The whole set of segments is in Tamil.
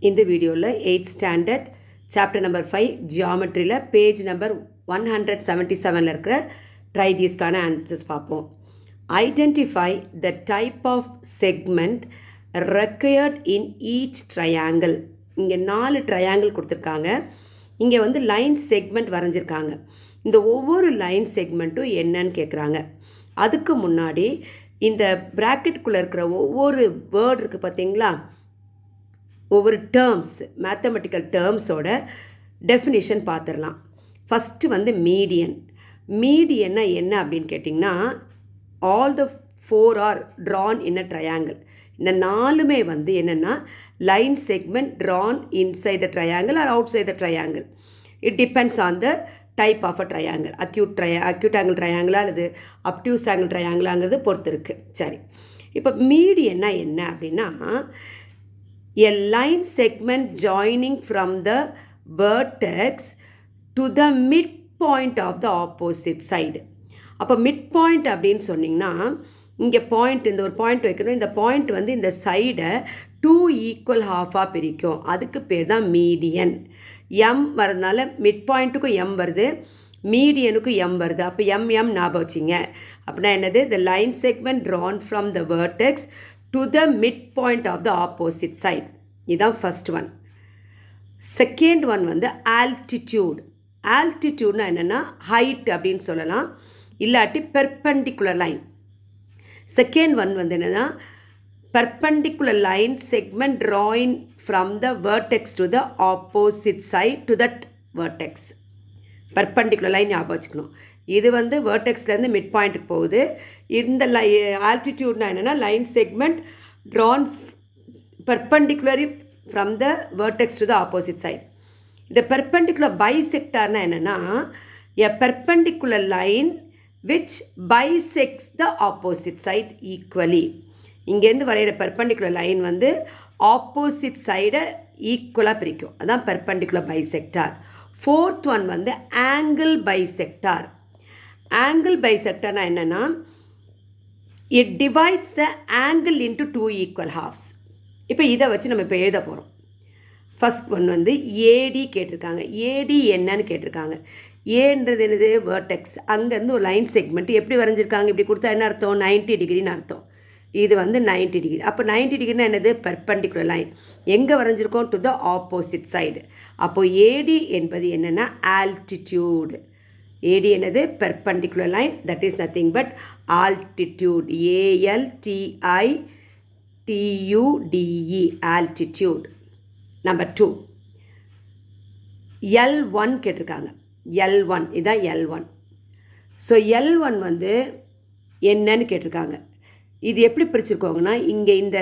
இந்த வீடியோவில் 8th ஸ்டாண்டர்ட் சாப்டர் நம்பர் 5 ஜியாமெட்ரியில் பேஜ் நம்பர் 177 இருக்கிற ட்ரை தீஸ்க்கான ஆன்சர்ஸ் பார்ப்போம். Identify the type of segment required in each triangle. இங்கே 4 ட்ரையாங்கிள் கொடுத்துருக்காங்க. இங்கே வந்து லைன் செக்மெண்ட் வரைஞ்சிருக்காங்க. இந்த ஒவ்வொரு லைன் செக்மெண்ட்டும் என்னன்னு கேட்குறாங்க. அதுக்கு முன்னாடி இந்த ப்ராக்கெட்டுக்குள்ளே இருக்கிற ஒவ்வொரு வேர்டு இருக்குது பார்த்தீங்களா, ஒவ்வொரு டேர்ம்ஸ் மேத்தமெட்டிக்கல் டேர்ம்ஸோட டெஃபினிஷன் பார்த்துடலாம். ஃபஸ்ட்டு வந்து மீடியன். மீடியன்னா என்ன அப்படின்னு கேட்டிங்கன்னா, all the 4 are drawn in a triangle. இந்த 4மே வந்து என்னென்னா line segment drawn inside the triangle or outside the triangle. It depends on the type of a triangle. Acute angle ட்ரையாங்கிளா அல்லது அப்டியூஸ் ஆங்கிள் ட்ரையாங்கிளாங்கிறது பொறுத்து இருக்குது. சரி, இப்போ மீடியன்னா என்ன அப்படின்னா, a line segment joining from the vertex to the midpoint of the opposite side. அப்போ midpoint அப்படின்னு சொன்னிங்கன்னா, இங்கே பாயிண்ட், இந்த ஒரு பாயிண்ட் வைக்கணும். இந்த பாயிண்ட் வந்து இந்த சைடை 2 ஈக்குவல் ஹாஃபாக பிரிக்கும். அதுக்கு பேர் தான் மீடியன். எம் வரதுனால மிட் பாயிண்ட்டுக்கும் எம் வருது, மீடியனுக்கும் எம் வருது. அப்போ எம் ஞாபகம் வச்சிங்க. அப்படின்னா என்னது? the line segment drawn from the vertex to the midpoint of the opposite side. இதுதான் ஃபஸ்ட் ஒன். செகண்ட் ஒன் வந்து ஆல்டிடியூட். ஆல்டிடியூட்னா என்னென்னா ஹைட் அப்படின்னு சொல்லலாம், இல்லாட்டி பெர்பெண்டிகுலர் லைன். செகண்ட் ஒன் வந்து என்னென்னா perpendicular line segment drawing from the vertex to the opposite side to that vertex. Perpendicular line ஞாபகம் வச்சுக்கணும். இது வந்து வேர்டெக்ஸ்லேருந்து மிட் பாயிண்ட்டுக்கு போகுது. இந்த ஆல்டிடியூட்னா என்னென்னா line segment drawn perpendicularly from the vertex to the opposite side. The perpendicular bisector na enna, a perpendicular line which bisects the opposite side equally. இங்கேருந்து வரைகிற perpendicular line வந்து opposite side ஈக்குவலாக பிரிக்கும். அதான் perpendicular bisector. ஃபோர்த் ஒன் வந்து angle bisector. Angle bisector na என்னன்னா, it divides the angle into 2 equal halves. இப்போ இதை வச்சு நம்ம இப்போ எழுத போகிறோம். ஃபஸ்ட் ஒன் வந்து ஏடி கேட்டிருக்காங்க. ஏடி என்னன்னு கேட்டிருக்காங்க. ஏன்றது என்னது? வேர்டெக்ஸ். அங்கேருந்து ஒரு லைன் செக்மெண்ட் எப்படி வரைஞ்சிருக்காங்க? இப்படி கொடுத்தா என்ன அர்த்தம்? 90 டிகிரின்னு அர்த்தம். இது வந்து 90 டிகிரி. அப்போ 90 டிகிரினா என்னது? Perpendicular line. எங்கே வரைஞ்சிருக்கோம்? To the opposite side. அப்போது ஏடி என்பது என்னென்னா ஆல்டிடியூட். ஏடி என்னது? Perpendicular line. That is nothing but altitude. ALTITUDE altitude. Number 2 L1 கேட்டிருக்காங்க. L1 இதான் L1. ஸோ L1 வந்து என்னன்னு கேட்டிருக்காங்க. இது எப்படி பிரிச்சுருக்கோங்கன்னா, இங்கே இந்த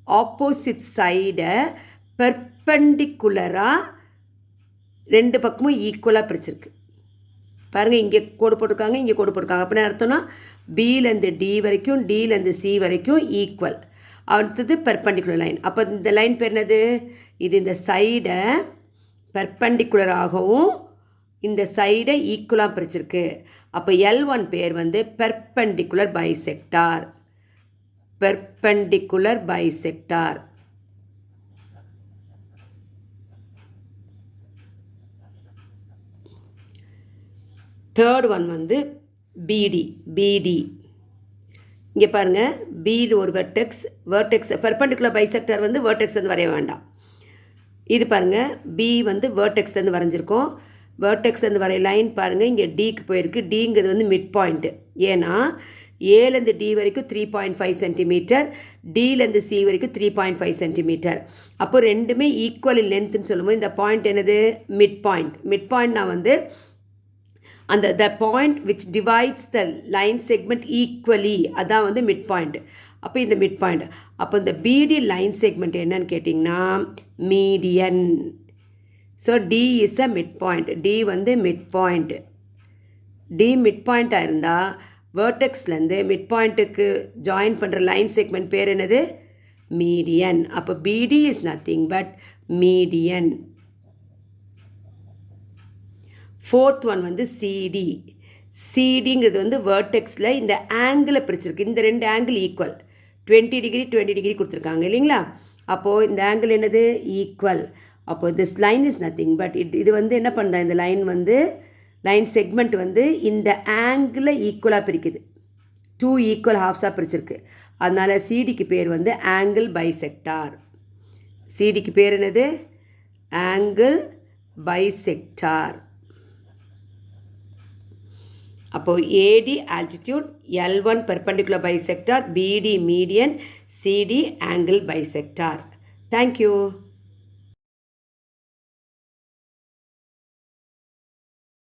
ஆப்போசிட் சைடை பெர்பெண்டிகுலராக 2 பக்கமும் ஈக்குவலாக பிரிச்சிருக்கு. பாருங்கள், இங்கே கோடு போட்டிருக்காங்க, இங்கே கோடு போட்டிருக்காங்க. அப்படின்னு அர்த்தம்னா பிலேருந்து டி வரைக்கும், டிலேருந்து சி வரைக்கும் ஈக்குவல். அடுத்தது பெர்பெண்டிகுலர் லைன். அப்போ இந்த லைன் பேர் என்னது? இது இந்த சைடை பெர்பெண்டிகுலராகவும் இந்த சைடை ஈக்குவலாக பிரிச்சிருக்கு. அப்போ L1 பேர் வந்து perpendicular bisector. Perpendicular bisector. Third one வந்து பிடி. இங்கே பாருங்கள், பி ஒரு வெர்டெக்ஸ். பெர்பெண்டிகுலர் பைசெக்டர் வந்து வேர்டெக்ஸ் வந்து வரைய வேண்டாம். இது பாருங்கள், பி வந்து வேர்டெக்ஸ்லேருந்து வரைஞ்சிருக்கோம். வேர்டெக்ஸ்லேருந்து வரைய லைன் பாருங்கள், இங்கே டிக்கு போயிருக்கு. டிங்கிறது வந்து மிட் பாயிண்ட்டு. ஏன்னா ஏலேருந்து டி வரைக்கும் 3.5 சென்டிமீட்டர், டிலேருந்து சி வரைக்கும் 3.5 சென்டிமீட்டர். அப்போ ரெண்டுமே ஈக்குவல் லென்த்துன்னு சொல்லும்போது இந்த பாயிண்ட் என்னது? Mid point. மிட் பாயிண்ட்னா வந்து அந்த the point which divides the line segment equally, அதான் வந்து மிட் பாயிண்ட். அப்போ இந்த மிட் பாயிண்ட். அப்போ இந்த பிடி லைன் செக்மெண்ட் என்னன்னு கேட்டிங்கன்னா median. So D is a mid point. D வந்து மிட் பாயிண்ட். டி மிட் பாயிண்ட்டாக இருந்தால் வேர்டெக்ஸ்லேருந்து மிட் பாயிண்ட்டுக்கு ஜாயின் பண்ணுற லைன் செக்மெண்ட் பேர் என்னது? மீடியன். அப்போ BD is nothing but median. Fourth one வந்து சிடி. சிடிங்கிறது வந்து வேர்டெக்ஸில் இந்த ஆங்கிளை பிரிச்சிருக்கு. இந்த 2 ஆங்கிள் ஈக்குவல். 20 டிகிரி 20 டிகிரி கொடுத்துருக்காங்க இல்லைங்களா? அப்போது இந்த ஆங்கிள் என்னது ஈக்குவல். அப்போது this line is nothing but இது வந்து என்ன பண்ணுறா, இந்த லைன் வந்து லைன் செக்மெண்ட் வந்து இந்த ஆங்கிளை ஈக்குவலாக பிரிக்குது. 2 ஈக்குவல் ஹாஃப்ஸாக பிரிச்சிருக்கு. அதனால் சிடிக்கு பேர் வந்து ஆங்கிள் பைசெக்டார். சிடிக்கு பேர் என்னது ஆங்கிள் பைசெக்டார். அப்போது AD altitude, L1 perpendicular bisector, BD median, CD angle bisector. Thank you.